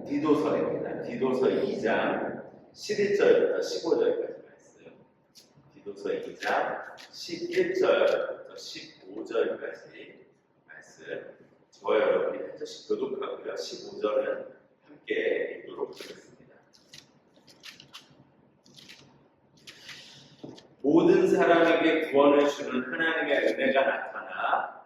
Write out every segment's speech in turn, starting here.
디도서입니다. 디도서 2장 11절부터 15절까지 말씀. 디도서 2장 11절부터 15절까지 말씀. 저와 여러분이 한 절씩 교독하고요. 15절은 함께 읽도록 하겠습니다. 모든 사람에게 구원을 주는 하나님의 은혜가 나타나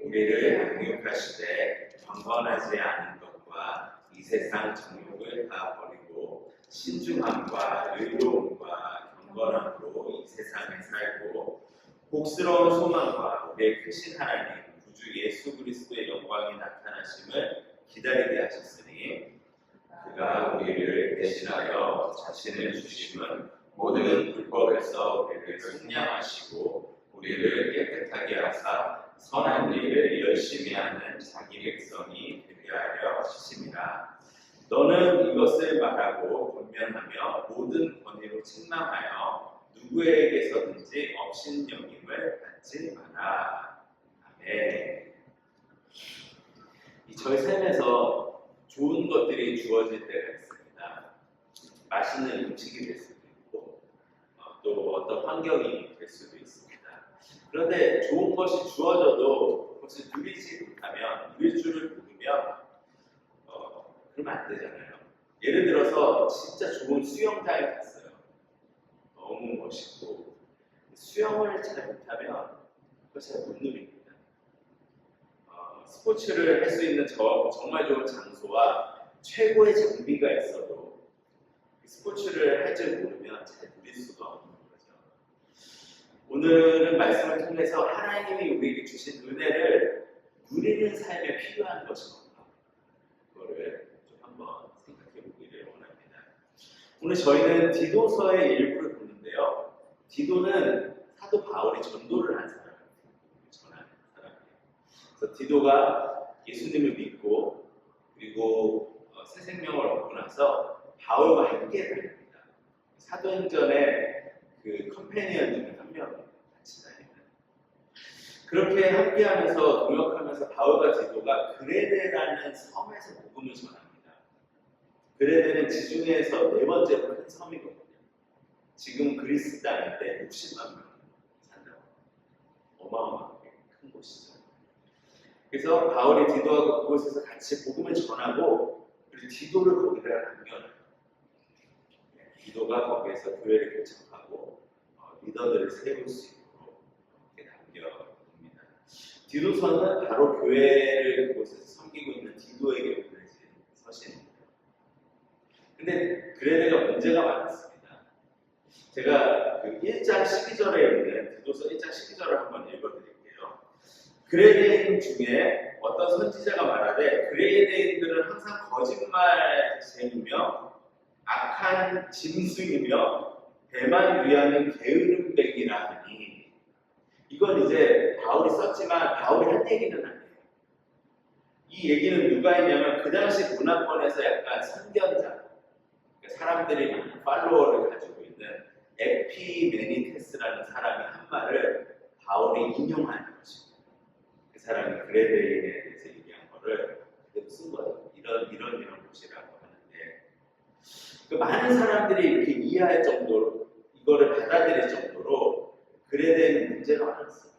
우리를 양육하시되 방관하지 않은 것과 이 세상 정욕을 다 버리고 신중함과 의로움과 경건함으로 이 세상에 살고 복스러운 소망과 우리의 크신 하나님 구주 예수 그리스도의 영광이 나타나심을 기다리게 하셨으니 그가 우리를 대신하여 자신을 주심은 모든 불법에서 우리를 속량하시고 우리를 깨끗하게 하사 선한 일을 열심히 하는 자기 백성이 되게 하려 하심이라. 너는 이것을 말하고 권면하며 모든 권위로 책망하여 누구에게서든지 업신여김을 받지 마라. 아멘. 저희 삶에서 좋은 것들이 주어질 때가 있습니다. 맛있는 음식이 될 수도 있고 또 어떤 환경이 될 수도 있습니다. 그런데 좋은 것이 주어져도 그것을 누리지 못하면 누릴 줄을 모르면 그러면 안 되잖아요. 예를 들어서 진짜 좋은 수영장에 갔어요. 너무 멋있고 수영을 잘 못하면 그걸 잘 못 누립니다. 스포츠를 할 수 있는 정말 좋은 장소와 최고의 장비가 있어도 스포츠를 할 줄 모르면 잘 누릴 수가 없는 거죠. 오늘은 말씀을 통해서 하나님이 우리에게 주신 은혜를 누리는 삶에 필요한 것이 뭔가 그거를 좀 한번 생각해 보기를 원합니다. 오늘 저희는 디도서의 일부를 보는데요. 디도는 사도 바울이 전도를 한 사람. 그래서 디도가 예수님을 믿고 그리고 새 생명을 얻고 나서 바울과 함께 다닙니다. 사도행전의 그 컴패니언 중에 한 명입니다. 같이 다니는. 그렇게 함께하면서 동역하면서 바울과 디도가 그레네라는 섬에서 복음을 전합니다. 그레네는 지중해에서 네 번째로 큰 섬이거든요. 지금 그리스 땅인데 60만 명 산다고. 어마어마하게 큰 곳이죠. 그래서 바울이 디도하고 그곳에서 같이 복음을 전하고 그리고 디도를 거기다가 남겨놔요. 디도가 거기에서 교회를 개척하고 리더들을 세울 수 있도록 이렇게 남겨둡니다. 디도서는 바로 교회를 그곳에서 섬기고 있는 디도에게 보내진 서신입니다. 근데 그레네가 문제가 많았습니다. 제가 그 1장 12절에 있는 디도서 1장 12절을 한번 읽어드릴게요. 그레네인 중에 어떤 선지자가 말하되 그레네인들은 항상 거짓말쟁이며 악한 짐승이며 배만 위하는 게으름뱅이라 하니 이건 이제 바울이 썼지만 바울이 한 얘기는 아니에요. 이 얘기는 누가 했냐면 그 당시 문화권에서 약간 선견자 그러니까 사람들이 많은 팔로워를 가지고 있는 에피메니테스라는 사람이 한 말을 바울이 인용하는 것입니다. 그 사람이 그레네인에 대해서 얘기한 거를 그대로 쓴 거예요. 이런 곳이라고 하는데 그 많은 사람들이 이렇게 이해할 정도로 이거를 받아들일 정도로 그레네는 문제가 많았습니다.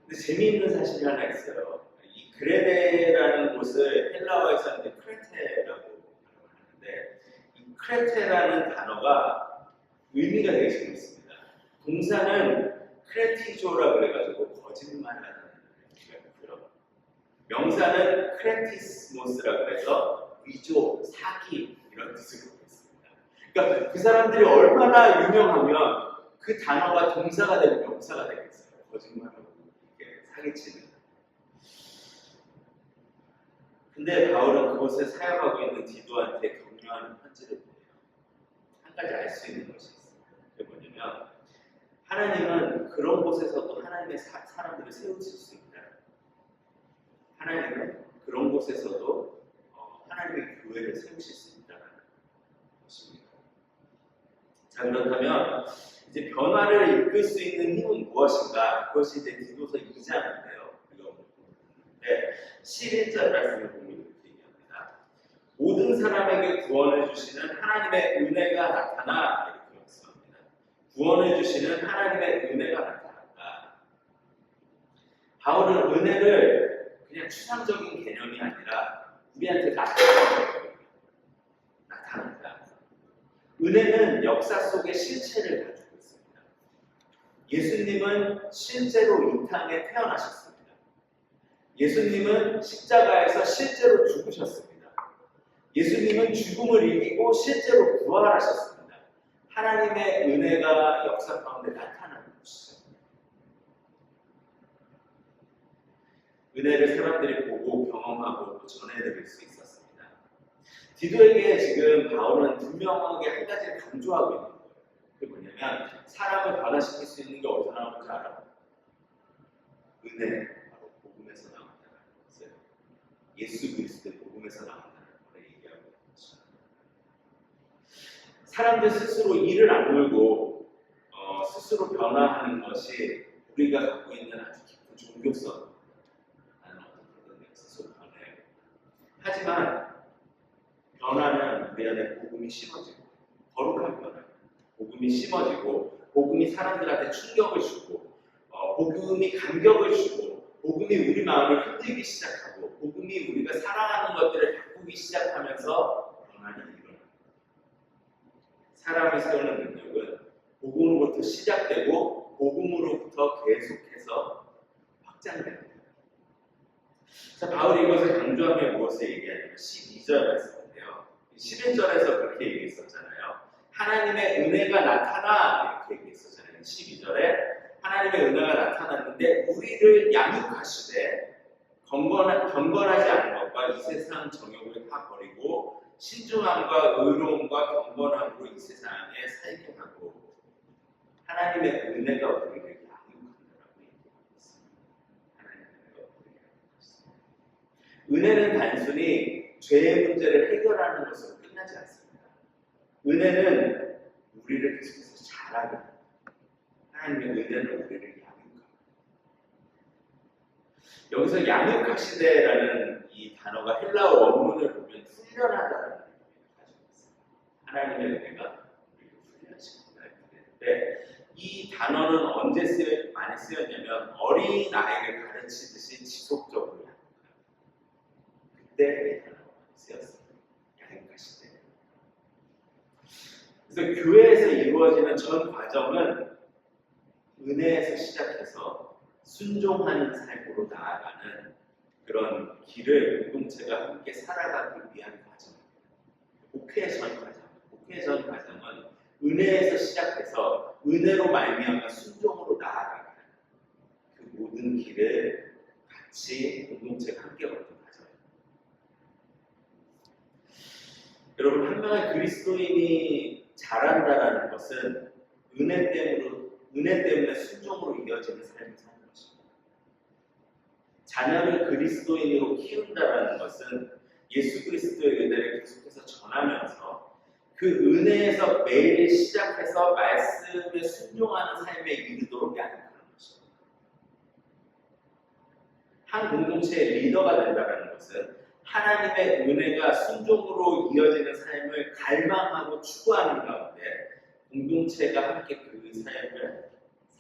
근데 재미있는 사실이 하나 있어요. 이 그레네라는 곳을 헬라어에서는 크레테라고 하는데 이 크레테라는 단어가 의미가 되게 재밌습니다. 동사는 크레티조라 그래가지고 거짓말하는 의미가 있고요. 명사는 크레티스모스라 그래서 위조, 사기 이런 뜻을 갖고 있습니다. 그러니까 그 사람들이 얼마나 유명하면 그 단어가 동사가 되고 명사가 되겠어요. 거짓말하고 이렇게 사기치는. 근데 바울은 그곳에 사용하고 있는 디도한테 격려하는 편지를 보내요. 한 가지 알 수 있는 것이 있습니다. 그게 뭐냐면 하나님은 그런 곳에서도 하나님의 사람들을 세우실 수 있다. 하나님은 그런 곳에서도 하나님의 교회를 세우실 수 있다는 것입니다. 자, 그렇다면 이제 변화를 이끌 수 있는 힘은 무엇인가? 그것이 이제 디도서 2장인데요. 11절 말씀을 보면 이렇게 얘기합니다. 모든 사람에게 구원해 주시는 하나님의 은혜가 나타나 이렇게 말씀합니다. 구원해 주시는 하나님의 은혜가 나타난다. 바울은 은혜를 그냥 추상적인 개념이 아니라 우리한테 나타난다. 은혜는 역사 속의 실체를 가지고 있습니다. 예수님은 실제로 이 땅에 태어나셨습니다. 예수님은 십자가에서 실제로 죽으셨습니다. 예수님은 죽음을 이기고 실제로 부활하셨습니다. 하나님의 은혜가 역사 가운데 나타나는 것이죠. 은혜를 사람들이 보고 경험하고 또 전해드릴 수 있었습니다. 디도에게 지금 바울은 분명하게 한 가지를 강조하고 있는 거예요. 그게 뭐냐면 사람을 변화시킬 수 있는 게 어디서 나오는지 알아? 은혜, 바로 복음에서 나온다는 것을 예수 그리스도의 복음에서 나온다는 걸 얘기하고 있는 것이죠. 사람들 스스로 이를 악물고 스스로 변화하는 것이 우리가 갖고 있는 아주 깊은 종교성 스스로 변해요. 하지만 변화는 우리 안에 복음이 심어지고 거룩한 변화, 복음이 심어지고 복음이 사람들한테 충격을 주고 복음이 감격을 주고 복음이 우리 마음을 흔들기 시작하고 복음이 우리가 사랑하는 것들을 바꾸기 시작하면서 변화는 일어납니다. 사람이 세우는 능력은 복음으로부터 시작되고 복음으로부터 계속해서 확장됩니다. 자, 바울이 이것을 강조하며 무엇을 얘기하냐면 12절 말씀인데요. 11절에서 그렇게 얘기했었잖아요. 하나님의 은혜가 나타나 이렇게 얘기했었잖아요. 12절에 하나님의 은혜가 나타났는데 우리를 양육하시되 경건하지 않은 것과 이 세상 정욕을 다 버리고 신중함과 의로움과 경건함으로 이 세상에 살게 하고 하나님의 은혜가 우리를 양육한다라고 얘기하고 있습니다. 하나님의 은혜가 우리를 양육하십니다. 은혜는 단순히 죄의 문제를 해결하는 것으로 끝나지 않습니다. 은혜는 우리를 계속해서 자라게 합니다. 하나님의 은혜는 우리를 양육합니다. 여기서 양육하시되라는 이 단어가 헬라어 원문을 보면 훈련하다라는 의미를 가지고 있습니다. 하나님의 은혜가 우리를 훈련시킨다 했는데 이 단어는 언제 많이 쓰였냐면 어린 아이를 가르치듯이 지속적으로 양육합니다. 그때 이 단어가 많이 쓰였습니다. 양육하시되. 그래서 교회에서 이루어지는 전 과정은 은혜에서 시작해서 순종하는 삶으로 나아가는 그런 길을 공동체가 함께 살아가기 위한 과정입니다. 목회의 전 과정. 목회의 전 과정은 은혜에서 시작해서 은혜로 말미암아 순종으로 나아가는 그 모든 길을 같이 공동체가 함께 걷는 과정입니다. 여러분, 한 명의 그리스도인이 자란다라는 것은 은혜 때문에 순종으로 이어지는 삶을 사는 것입니다. 자녀를 그리스도인으로 키운다라는 것은 예수 그리스도의 은혜를 계속해서 전하면서 그 은혜에서 매일 시작해서 말씀에 순종하는 삶에 이르도록 양육하는 것입니다. 한 공동체의 리더가 된다는 것은 하나님의 은혜가 순종으로 이어지는 삶을 갈망하고 추구하는 가운데 공동체가 함께 그 삶을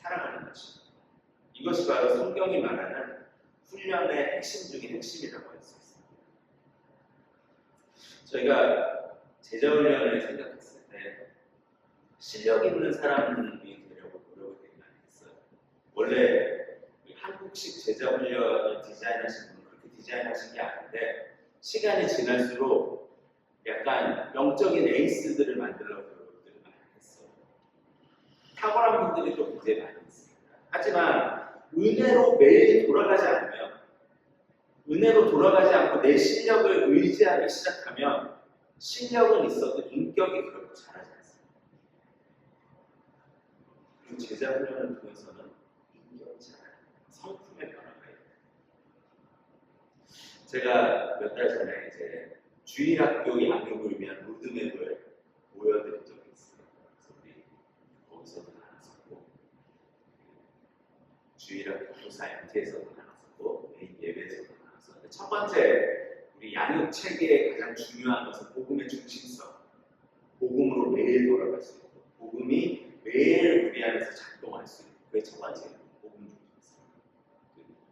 살아가는 것입니다. 이것이 바로 성경이 말하는 훈련의 핵심 중의 핵심이라고 할 수 있습니다. 저희가 제자훈련을 생각했을 때 실력 있는 사람이 되려고 노력을 되게 많이 했어요. 원래 한국식 제자훈련을 디자인하신 분은 그렇게 디자인하신 게 아닌데 시간이 지날수록 약간 영적인 에이스들을 만들려고 노력들을 많이 했어요. 탁월한 분들이 또 굉장히 많이 있습니다. 하지만 은혜로 매일 돌아가지 않고 내 실력을 의지하기 시작하면 실력은 있어도 인격이 그렇게 자라지 않습니다. 그리고 제자 훈련을 통해서는 인격이 자라요. 성품의 변화가 있어요. 제가 몇 달 전에 이제 주일학교 양육을 위한 로드맵을 보여드린 적이 있어요. 그래서 우리 거기서도 나눴었고 주일학교 교사 MT에서도 나눴었고 메인 예배에서도 나눴었는데 첫 번째 우리 양육 체계의 가장 중요한 것은 복음의 중심성, 복음으로 매일 돌아갈 수 있고, 복음이 매일 우리 안에서 작동할 수 있고, 그게 첫 번째예요. 복음 중심성.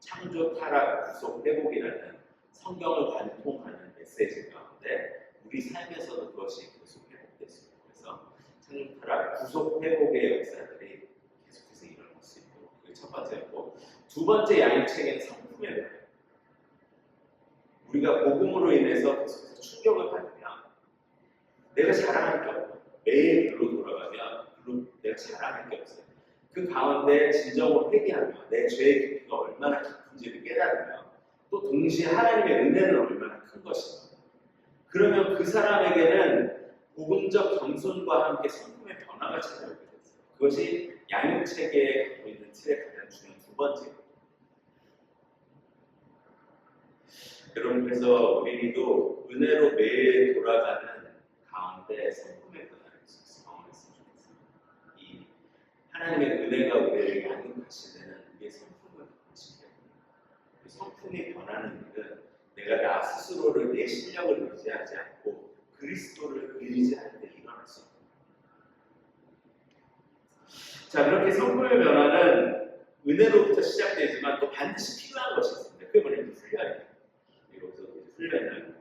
창조, 타락, 구속, 회복이라는 성경을 관통하는 메시지 가운데 우리 삶에서도 그것이 계속 회복될 수 있고, 그래서 창조, 타락, 구속, 회복의 역사들이 계속해서 일어날 수 있고, 그게 첫 번째였고, 두 번째 양육 체계는 성품의 변화예요. 우리가 복음으로 인해서 계속해서 충격을 받으면 내가 자랑할 게 없고, 매일 글로 돌아가면 글로 내가 자랑할 게 없어요. 그 가운데 진정으로 회개하며 내 죄의 깊이가 얼마나 깊은지를 깨달으며 또 동시에 하나님의 은혜는 얼마나 큰 것인가. 그러면 그 사람에게는 복음적 겸손과 함께 성품의 변화가 찾아오게 됐어요. 그것이 양육체계에 갖고 있는 틀의 가장 중요한 두 번째입니다. 여러분, 그래서 우리도 은혜로 매일 돌아가는 가운데 성품의 변화를 경험했으면 좋겠어요. 이 하나님의 은혜가 우리를 양육하실 때는 우리의 성품을 바꾸시게 됩니다. 그 성품이 변하는 일은 내가 나 스스로를 내 실력을 의지하지 않고 그리스도를 의지할 때 일어날 수 있습니다. 자, 그렇게 성품의 변화는 은혜로부터 시작되지만 또 반드시 필요한 것이 있습니다. 그게 뭐냐면 훈련이에요. 여기서 훈련을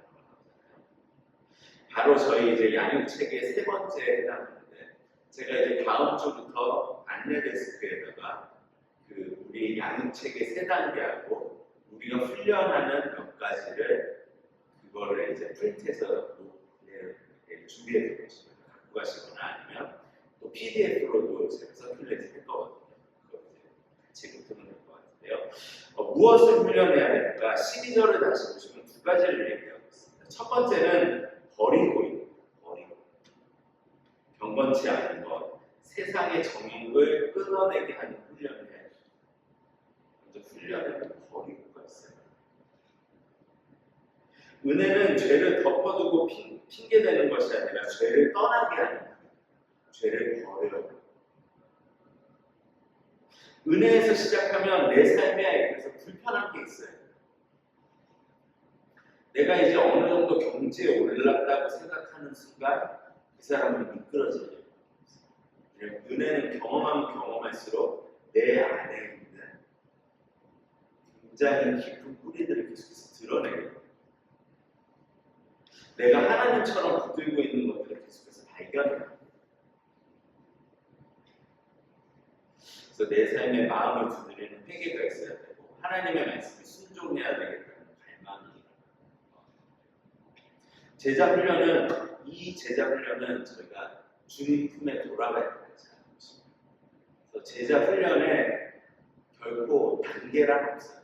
바로 저희 이제 양육 체계의 세 번째에 해당하는데, 제가 이제 다음 주부터 안내데스크에다가 그 우리 양육 체계 세 단계하고 우리가 훈련하는 몇 가지를 그거를 이제 프린트해서 준비해 드릴 것입니다. 갖고 가시거나 아니면 또 PDF로도 제가 서큘레이트 할 거거든요. 그거 이제 같이 보면 될 것 같은데요. 무엇을 훈련해야 될까? 12절을 다시 보시면 두 가지를 얘기하고 있습니다. 첫 번째는 버리고, 경건치 않은 것, 세상의 정욕을 끊어내게 하는 훈련을 해야죠. 먼저 훈련을 버리고가 있어요. 은혜는 죄를 덮어두고 핑계대는 것이 아니라 죄를 떠나게 하는 거예요. 죄를 버려요. 은혜에서 시작하면 내 삶에 그래서 불편한 게 있어요. 내가 이제 어느 정도 경지에 올랐다고 생각하는 순간 그 사람은 미끄러져요. 은혜는 경험하면 경험할수록 내 안에 있는 굉장히 깊은 뿌리들을 계속해서 드러내요. 내가 하나님처럼 붙들고 있는 것들을 계속해서 발견해요. 그래서 내 삶의 마음을 두드리는 회개가 있어야 되고 하나님의 말씀에 순종해야 되겠다는 갈망이. 제자 훈련은 저희가 주님 품에 돌아가야 된다는 것입니다. 그래서 제자 훈련에 결코 단계란 없어요.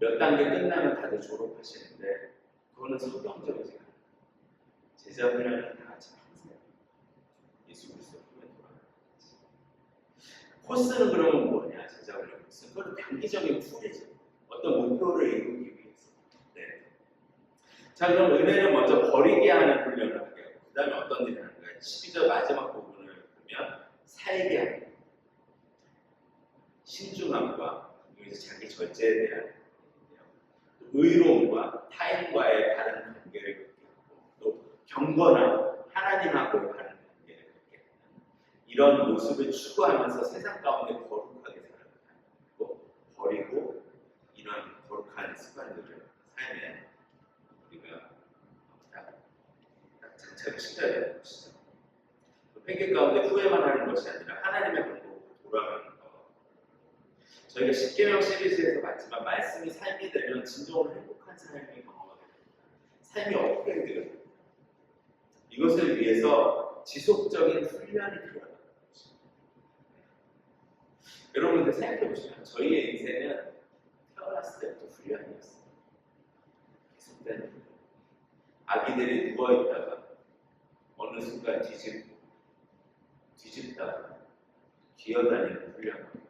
몇 단계 끝나면 다들 졸업하시는데 그거는 성경적이지 않아요. 제자 훈련은 다 같이 평생 예수 그리스도 품에 돌아가는 거지. 코스는 그러면 뭐냐? 제자 훈련 코스. 그건 단기적인 툴이죠. 어떤 목표를 이루기 위해서. 네. 자, 그럼 은혜는 먼저 버리게 하는 훈련을 하게 하고 그 다음에 어떤 일을 하는가? 12절 마지막 부분을 보면 살게 하는 거예요. 신중함과 여기서 자기 절제에 대한 의로움과 타인과의 다른 관계를 갖게 하고 또 경건함, 하나님하고의 다른 관계를 갖게 하는 이런 모습을 추구하면서 세상 가운데 거룩하게 살아가고 버리고 이런 거룩한 습관들을 삶에 우리가 딱 장착을 시켜야 되는 것이죠. 회개 가운데 후회만 하는 것이 아니라 하나님의 방법으로 돌아가는 것. 저희가 십계명 시리즈에서 봤지만 말씀이 삶이 되면 진정으로 행복한 삶이 경험하게 됩니다. 삶이 업그레이드가 됩니다. 이것을 위해서 지속적인 훈련이 필요하다는 것입니다. 여러분들 생각해보시면 저희의 인생은 태어났을 때부터 훈련이었어요. 계속되는 훈련. 아기들이 누워있다가 어느 순간 뒤집다가 기어다니는 훈련.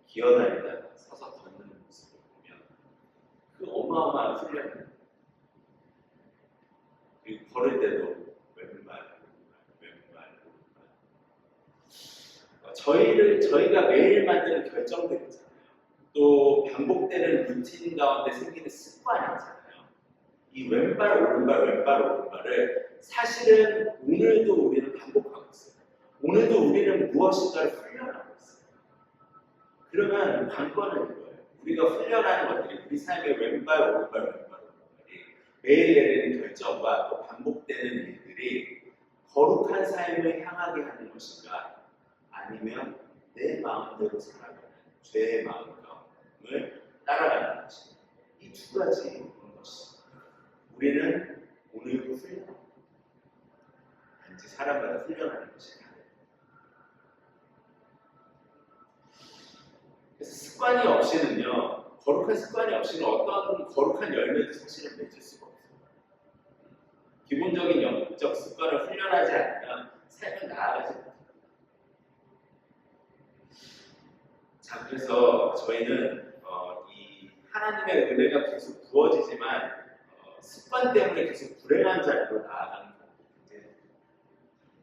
기어다니다가 서서 걷는 모습을 보면 그 어마어마한 훈련입니다. 그리고 걸을 때도 왼발. 저희가 매일 만드는 결정들 있잖아요. 또 반복되는 루틴 가운데 생기는 습관이 있잖아요. 이 왼발, 오른발, 왼발, 오른발을 사실은 오늘도 우리는 반복하고 있어요. 오늘도 우리는 무엇인가를 훈련하고 있어요. 그러면 관건은 이거예요. 우리가 훈련하는 것들이 우리 삶의 왼발, 오른발, 왼발, 오른발이 매일 내리는 결정과 또 반복되는 일들이 거룩한 삶을 향하게 하는 것인가 아니면 내 마음대로 살아가는 죄의 마음을 따라가는 것인가 이 두 가지인 것입니다. 우리는 오늘도 훈련합니다. 단지 사람마다 훈련하는 것이 다르다. 그래서 습관이 없이는요, 거룩한 습관이 없이는 어떤 거룩한 열매도 사실은 맺을 수가 없어요. 기본적인 영적 습관을 훈련하지 않으면 삶은 나아가지 못해요. 자, 그래서 저희는 이 하나님의 은혜가 계속 부어지지만 습관 때문에 계속 불행한 자리로 나아가는 경우인데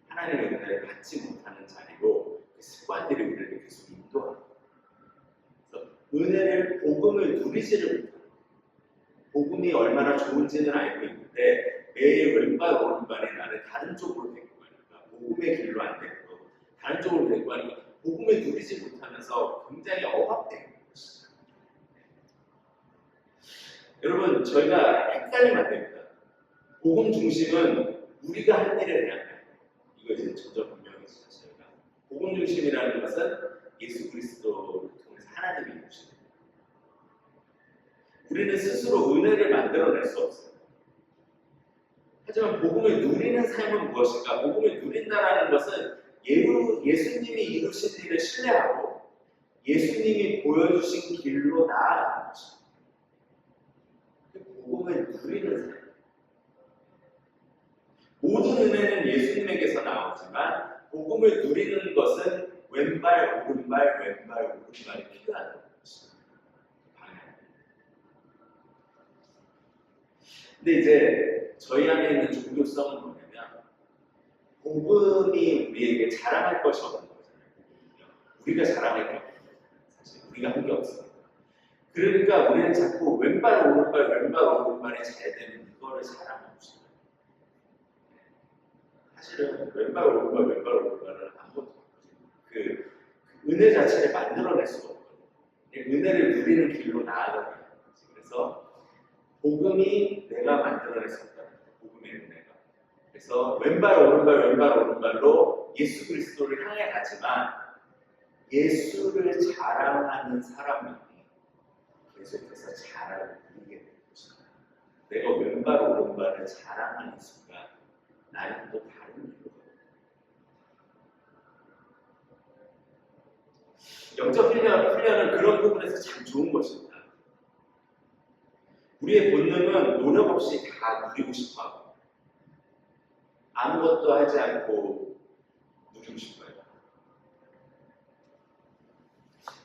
하나님의 은혜를 받지 못하는 자리로 그 습관들이 우리를 계속 인도합니다. 그래서 은혜를 복음을 누리지를 못합니다. 복음이 얼마나 좋은지는 알고 있는데 매일 왼발 오른발이 나를 다른 쪽으로 데리고 가니까 복음의 길로 안 되고 다른 쪽으로 데리고 가니까 복음을 누리지 못하면서 굉장히 억압되는 것이죠. 여러분 저희가 헷갈리면 안 됩니다. 복음 중심은 우리가 한 일에 대한 거예요. 이거 이제 점점 분명해지죠. 저희가 복음 중심이라는 것은 예수 그리스도를 통해서 하나님이 이루시는 거예요. 우리는 스스로 은혜를 만들어낼 수 없어요. 하지만 복음을 누리는 삶은 무엇인가? 복음을 누린다라는 것은 예수님이 이루신 일을 신뢰하고 예수님이 보여주신 길로 나아가는 것입니다. 복음을 누리는 삶. 모든 은혜는 예수님에게서 나오지만 복음을 누리는 것은 왼발, 오른발, 왼발, 오른발이 필요하다는 것입니다. 근데 이제 저희 안에 있는 종교성은 뭐냐면 복음이 우리에게 자랑할 것이 없는 거잖아요. 우리가 자랑할 게 없는 거예요. 사실 우리가 한 게 없어요. 그러니까 우리는 자꾸 왼발, 오른발, 왼발, 오른발이 잘 되는 이거를 자랑하고 싶어요. 사실은 왼발, 오른발, 왼발, 오른발은 아무것도 그 은혜 자체를 만들어낼 수가 없거든요. 은혜를 누리는 길로 나아가는 거예요. 그래서 복음이 내가 만들어낼 수 없다는 거예요. 복음의 은혜가. 그래서 왼발, 오른발, 왼발, 오른발로 예수 그리스도를 향해 가지만 예수를 자랑하는 사람이 계속해서 자랑을 부리게 되는 것입니다. 내가 왼발, 오른발을 자랑하는 순간 나는 또 다른 일로 영적 훈련은 그런 부분에서 참 좋은 것입니다. 우리의 본능은 노력 없이 다 누리고 싶어 하고 아무것도 하지 않고 누리고 싶어요.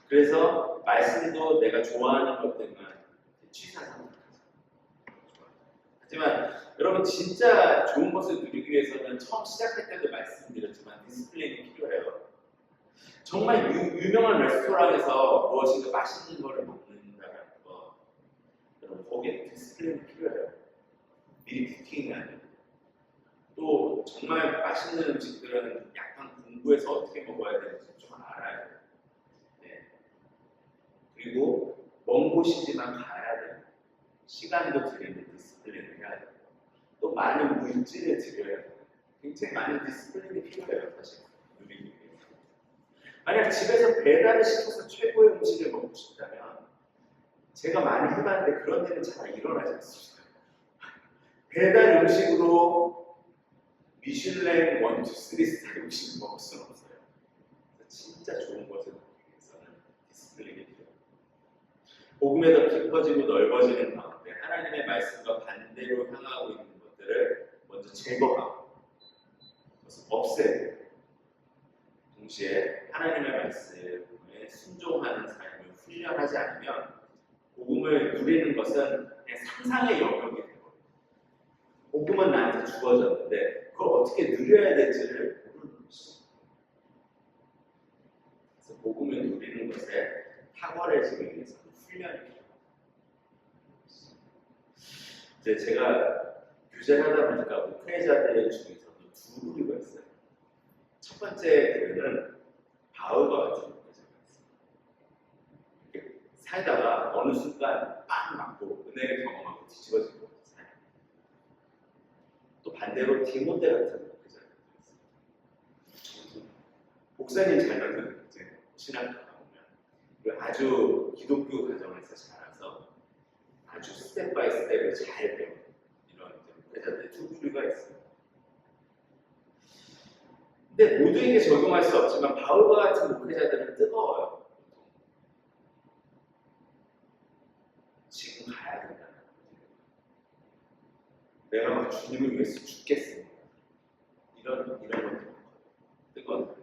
그래서 말씀도 내가 좋아하는 것들만 취사합니다. 하지만 여러분 진짜 좋은 것을 누리기 위해서는 처음 시작할 때도 말씀드렸지만 디스플레이가 필요해요. 정말 유명한 레스토랑에서 무엇인가 맛있는 거를 먹는다는 거 여러분 거기에 디스플레이가 필요해요. 미리 부팅해야 돼요. 또 정말 맛있는 음식들은 약간 공부해서 어떻게 먹어야 되는지 좀 알아야 돼요. 네. 그리고 먼 곳이지만 가야 돼요. 시간도 들이는 디스플레이를 해야 돼요. 또 많은 물질을 드려야 돼요. 굉장히 많은 디스플레이가 필요해요. 사실 누리기 위해서. 만약 집에서 배달을 시켜서 최고의 음식을 먹고 싶다면 제가 많이 해봤는데 그런 일은 잘 일어나지 않습니다. 배달 음식으로 미슐랭 1, 2, 3 스타일 음식을 먹을 수는 없어요. 진짜 좋은 것을 먹기 위해서는 디스플레이가 필요해요. 복음에 더 깊어지고 넓어지는 가운데 하나님의 말씀과 반대로 향하고 있는 것들을 먼저 제거하고 그것을 없애고 동시에 하나님의 말씀에 순종하는 삶을 훈련하지 않으면 복음을 누리는 것은 그냥 상상의 영역이 되고 복음은 나한테 주어졌는데 그걸 어떻게 누려야 될지를 모르는 것이죠. 그래서 복음을 누리는 것에 탁월해지기 위해서는 훈련이 필요합니다. 이제 제가 교제를 하다 보니까 목회자들 중에서도 두 부류가 있어요. 첫 번째 부류는 바울과 같은 목회자가 있어요. 살다가 어느 순간 빵 맞고 은혜를 경험하고 뒤집어지고 살아요. 또 반대로 디모데 같은 목회자가 있어요. 목사님 자녀는 이제 신학교가 보면 아주 기독교 가정에서 자라서 아주 스텝 바이 스텝을 잘 배우는 이런 목회자들의 두 부류가 있어요. 근데 모두에게 적용할 수 없지만 바울과 같은 목회자들은 뜨거워요. 지금 가야 된다. 내가 막 주님을 위해서 죽겠습니다. 이런 것도 뜨거워요.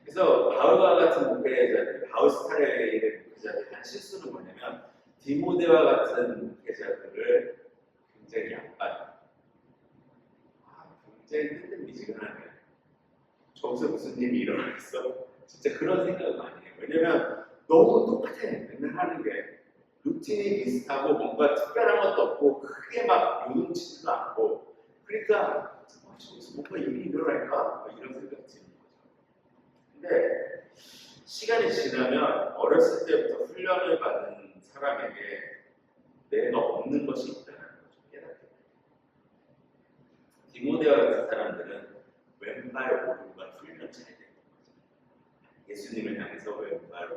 그래서 바울과 같은 목회자들, 바울 스타일의 목회자들이 한 실수는 뭐냐면 디모데와 같은 목회자들을 굉장히 약간 굉장히 뜨뜻미지근하네. 저기서 무슨 일이 일어나겠어? 진짜 그런 생각을 많이 해요. 왜냐면 너무 똑같아. 맨날 하는 게 루틴이 비슷하고 뭔가 특별한 것도 없고 크게 막 요동치지도 않고 그러니까 저기서 뭔가 일이 일어날까? 이런 생각이 드는 거죠. 근데 시간이 지나면 어렸을 때부터 훈련을 받은 사람에게 내가 없는 것이 있다는 걸 좀 깨닫게 돼요. 디모데와 같은 사람들은 왼발 오른발 훈련 잘 되는 거죠. 예수님을 향해서 왼발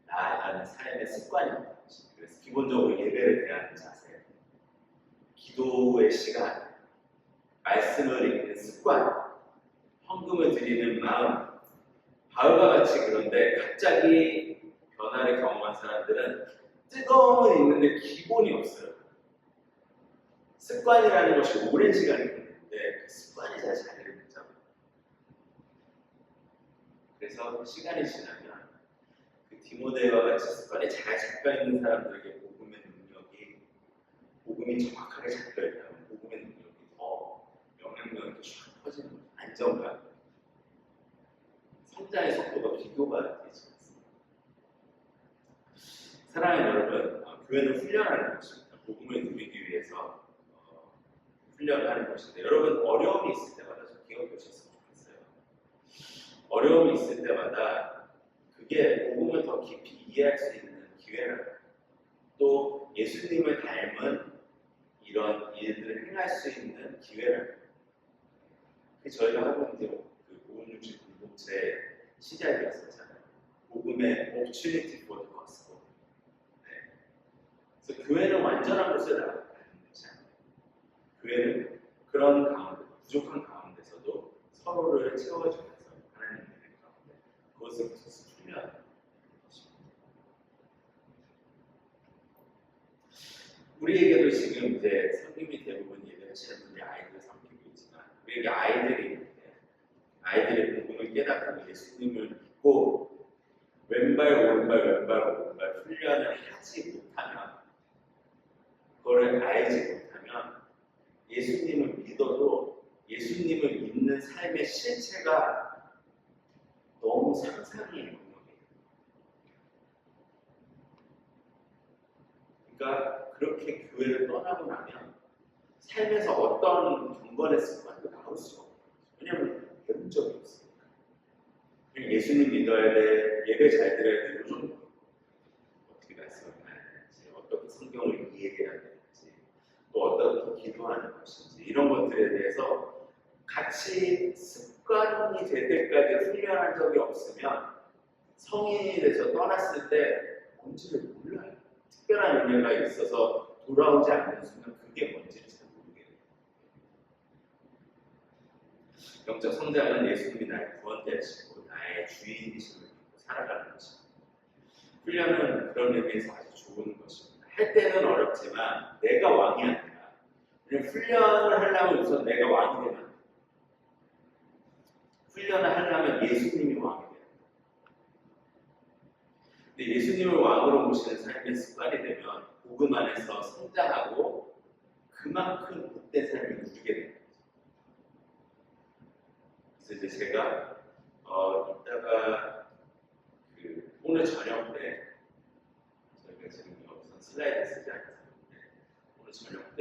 나아가는 삶의 습관입니다. 그래서 기본적으로 예배를 대하는 자세, 기도의 시간, 말씀을 읽는 습관, 헌금을 드리는 마음, 바울과 같이 그런데 갑자기 변화를 경험한 사람들은 뜨거움은 있는데 기본이 없어요. 습관이라는 것이 오랜 시간이 걸리는데 그 습관이 잘 자리를 못 잡아요. 그래서 시간이 지나면 그 디모데와 같이 습관이 잘 잡혀있는 사람들에게 복음이 정확하게 잡혀있다면 복음의 능력이 더 영향력 있게 쫙 퍼지는 거죠. 안정감, 성장의 속도가 비교가 되지 않습니다. 사랑하는 여러분, 교회는 훈련하는 것입니다. 복음을 누리기 위해서 훈련을 하는 것인데 여러분 어려움이 있을 때마다 좀 기억해 주셨으면 좋겠어요. 어려움이 있을 때마다 그게 복음을 더 깊이 이해할 수 있는 기회라 또 예수님을 닮은 이런 일들을 행할 수 있는 기회라 저희가 하고 있는 그 복음육식 공동체 시작이었었잖아요. 복음의 opportunity for the gospel. 네. 그래서 교회는 완전한 것을 나가는 것이 아니에요. 교회는 그런 가운데, 부족한 가운데서도 서로를 채워주면서 하나님의 은혜 가운데 그것을 계속 훈련하는 것입니다. 우리에게도 지금 이제 성김이 대부분 예배하시는 분이 아이들을 섬기고 있지만 우리에게 아이들이 있는데 아이들의 복음을 깨닫고 예수님을 믿고 왼발 오른발 훈련을 하지 못하면 그거를 알지 못하면 예수님을 믿어도 예수님을 믿는 삶의 실체가 너무 상상이 있는 거예요. 그러니까 그렇게 교회를 떠나고 나면 삶에서 어떤 경건의 습관도 나올 수가 없어요. 왜냐하면 배운 적이 없으니까. 그냥 예수님 믿어야 돼, 예배 잘 드려야 돼, 요즘 어떻게 말씀을 해야 되는지, 어떻게 성경을 이해해야 되는지, 또 어떻게 기도하는 것인지 이런 것들에 대해서 같이 습관이 될 때까지 훈련한 적이 없으면 성인이 돼서 떠났을 때 뭔지를 몰라요. 특별한 은혜가 있어서 돌아오지 않는 순간 그게 뭔지를 잘 모르게 돼요. 영적 성장은 예수님이 나의 구원자이시고 나의 주인이심을 믿고 살아가는 것입니다. 훈련은 그런 의미에서 아주 좋은 것입니다. 할 때는 어렵지만 내가 왕이 아니라 그냥 훈련을 하려면 우선 내가 왕이 되면 안 돼요. 훈련을 하려면 예수님이 왕이 돼요. 근데 예수님을 왕으로 모시는 삶의 습관이 되면 복음 안에서 성장하고 그만큼 복된 삶을 누리게 됩니다. 그래서 이제 제가 이따가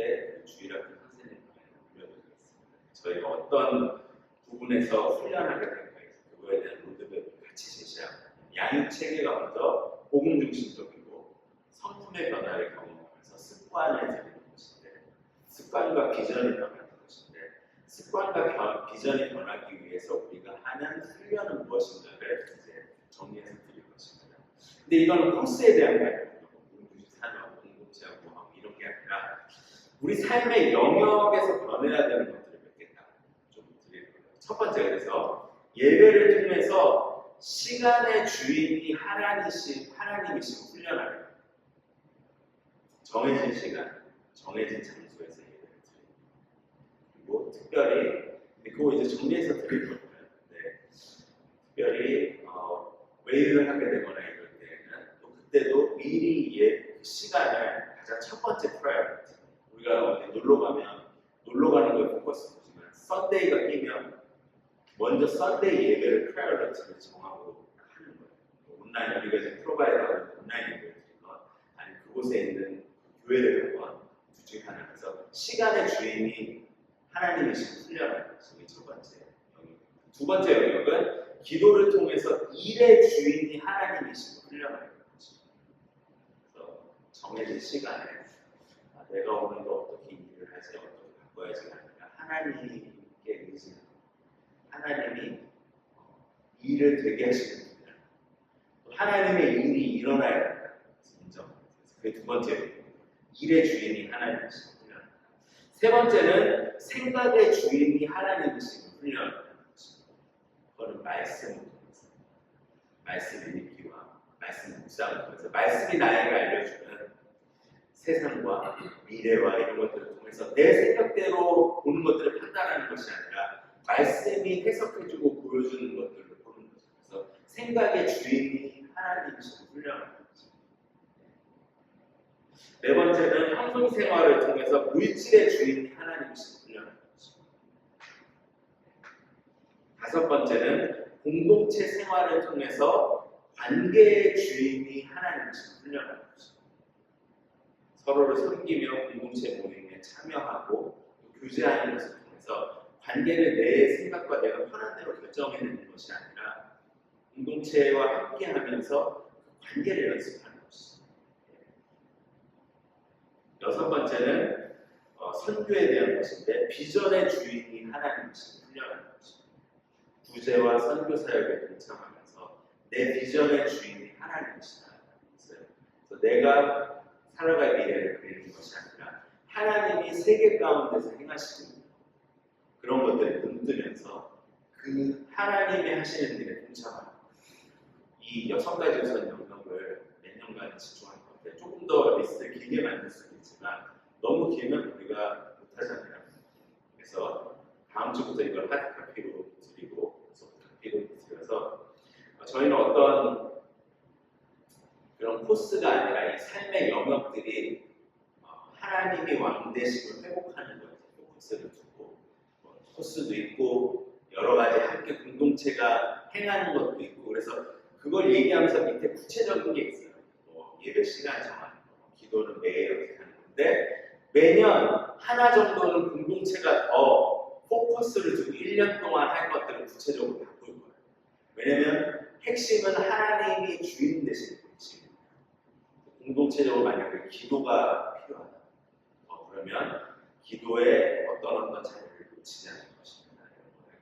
때 그 주일학교 선생님께 올려드리겠습니다. 저희가 어떤 부분에서 훈련하게 될까요? 그거에 대한 로드맵을 같이 제시하고 양육 체계가 먼저 복음 중심적이고 성품의 변화를 경험하면서 습관을 들이는 것인데 습관과 비전이 변하는 것인데 습관과 비전이 변하기 위해서 우리가 하는 훈련은 무엇인가를 이제 정리해서 드릴 것입니다. 근데 이거는 코스에 대한 말이에요. 산업, 공동체하고 모험 이런 게 아니라 우리 삶의 영역에서 변해야 되는 것들을 몇 개 딱 좀 드릴 거예요. 첫 번째, 그래서 예배를 통해서 시간의 주인이 하나님이신 훈련하는 거예요. 정해진 시간, 정해진 장소에서 예배를 드리고 그리고 특별히 그거 이제 정리해서 드릴 거예요. 네. 특별히 웨이를 하게 되거나 이럴 때는 또 그때도 미리 그 시간을 가장 첫 번째 프라이어리티. 우리가 어디 놀러 가는 거에 포커스 보지만 썬데이가 끼면 먼저 썬데이 예배를 프라이어리티를 정하고 하는 거예요. 온라인 우리가 지금 프로바이더하는 온라인 예배를 드리건 아니 그곳에 있는 교회를 가건 둘 중에 하나에서 시간의 주인이 하나님이신 훈련하는 것이 첫 번째 영역. 두 번째 영역은 기도를 통해서 일의 주인이 하나님이신 훈련하는 것입니다. 그래서 정해진 시간에 내가 오늘도 어떻게 일을 하지 어떻게 바꿔야지가 아니라 하나님께 의지하고 하나님이 일을 되게 하시는 분이다. 또 하나님의 일이 일어나야 된다. 인정. 그게 두 번째 일의 주인이 하나님이신 훈련. 세 번째는 생각의 주인이 하나님이신 훈련. 그거는 말씀을 통해서 말씀 읽기와 말씀 묵상을 통해서 말씀이 나에게 알려주는 세상과 미래와 이런 것들을 통해서 내 생각대로 보는 것들을 판단하는 것이 아니라 말씀이 해석해주고 보여주는 것들을 보는 것이죠. 그래서 생각의 주인이 하나님이신 훈련하는 거죠. 네 번째는 형성생활을 통해서 물질의 주인이 하나님이신 훈련하는 거죠. 다섯 번째는 공동체 생활을 통해서 관계의 주인이 하나님이신 훈련하는 거죠. 서로를 섬기며 공동체 모임에 참여하고 교제하는 것을 통해서 관계를 내 생각과 내가 편한 대로 결정해내는 것이 아니라 공동체와 함께하면서 관계를 연습하는 것이죠. 여섯 번째는 선교에 대한 것인데 비전의 주인이 하나님이신 훈련하는 것입니다. 구제와 선교 사역에 동참하면서 내 비전의 주인이 하나님이시다. 그래서 내가 살아갈 미래를 그리는 것이 아니라 하나님이 세계 가운데서 행하시는 그런 것들을 눈뜨면서 그 하나님이 하시는 일에 동참하는 이 6가지 우선 영역을 몇 년간 집중할 건데 조금 더 리스트를 길게 만들 수도 있지만 너무 길면 우리가 못하잖아요. 그래서 다음 주부터 이걸 하드카피로 드리고 소프트카피로 드려서 저희는 어떤 그런 코스가 아니라 이 삶의 영역들이 하나님이 왕되심을 회복하는 것에 포커스를 두고 코스도 있고 여러 가지 함께 공동체가 행하는 것도 있고 그래서 그걸 얘기하면서 밑에 구체적인 게 있어요. 예배 시간 정하는 거, 기도는 매일 어떻게 하는 건데 매년 하나 정도는 공동체가 더 포커스를 두고 1년 동안 할 것들을 구체적으로 바꿀 거예요. 왜냐면 핵심은 하나님이 주인 되시는 분이십니다. 공동체적으로 만약에 기도가 필요하다. 그러면 기도에 어떤 자리를 놓치지 않을 것입니다.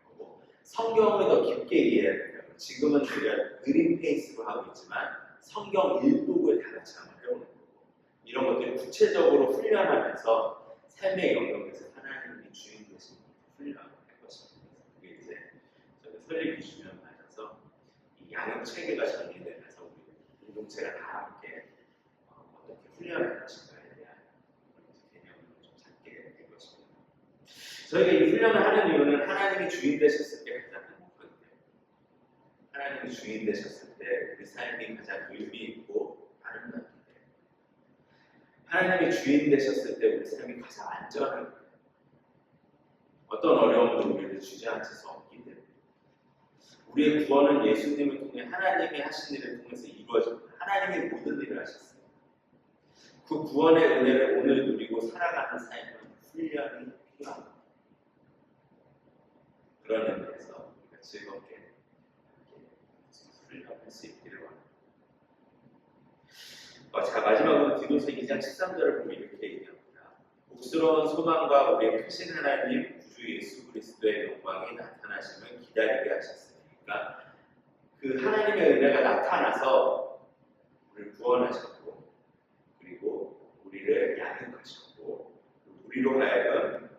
거고 성경을 더 깊게 이해해야 돼요. 지금은 우리가 느린 페이스로 하고 있지만 성경 일독을 다 같이 한번 해보는 거고 이런 것들을 구체적으로 훈련하면서 삶의 영역에서 하나님이 주인 되신 훈련할 것입니다. 그게 이제 저희 설립 기준에 맞아서 이 양육 체계가 정리되면서 우리 공동체가 다 함께 어떻게 훈련할 것인가에 대한 개념을 좀 찾게 될 것입니다. 저희가 이 훈련을 하는 이유는 하나님이 주인 되셨을 때 가장 행복하거든요. 하나님이 주인 되셨을 때 우리 삶이 가장 의미 있고 아름답게 하나님이 주인 되셨을 때 우리 삶이 가장 안전한 거예요. 어떤 어려움도 우리를 주저앉힐 수 없기 때문에 우리의 구원은 예수님을 통해 하나님이 하신 일을 통해서 이루어집니다. 하나님이 모든 일을 하셨어요. 그 구원의 은혜를 오늘 누리고 살아가는 살아가는 삶은 훈련이 필요합니다. 그런 의미에서 우리가 즐겁게 훈련할 수 있기를 원합니다. 자, 마지막으로 디도서 2장 13절을 보면 이렇게 얘기합니다. 복스러운 소망과 우리의 크신 하나님 구주 예수 그리스도의 영광이 나타나심을 기다리게 하셨으니까 그 하나님의 은혜가 나타나서 우리를 구원하셨고 그리고 우리를 양육하셨고 우리로 하여금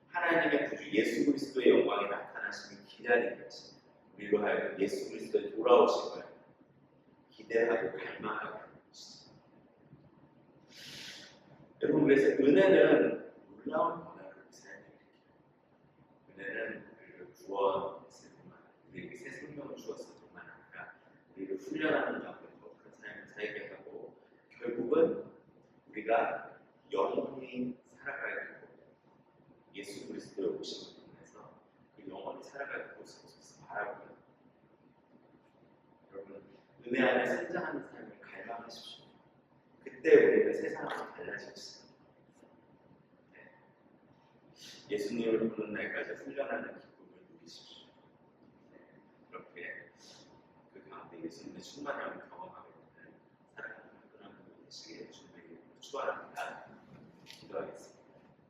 하나님의 구주 예수 그리스도의 영광이 나타나심을 기다리게 하십니다. 우리로 하여금 예수 그리스도의 돌아오심을 기대하고 갈망하게 하는 것이죠. 여러분, 그래서 은혜는 놀라운 변화를 일으켜요. 은혜는 우리를 구원했을 뿐만 아니라 우리에게 새 생명을 주었을 뿐만 아니라 우리를 훈련하는 가운데 더 큰 삶을 살게 하고 결국은 우리가 영원히 살아가야 되고 예수 그리스도의 오심을 통해서 그 영원히 살아갈 곳을 바라보는 여러분, 은혜 안에 성장하는 삶을 갈망하십시오. 그때 우리는 세상과 달라질 수 있습니다. 네. 예수님을 보는 날까지 훈련하는 기쁨을 누리십시오. 네. 그렇게 그 가운데 예수님의 충만함을 경험하게 되는 사랑하는 그런 분이 되시기를 주님에게 축원합니다.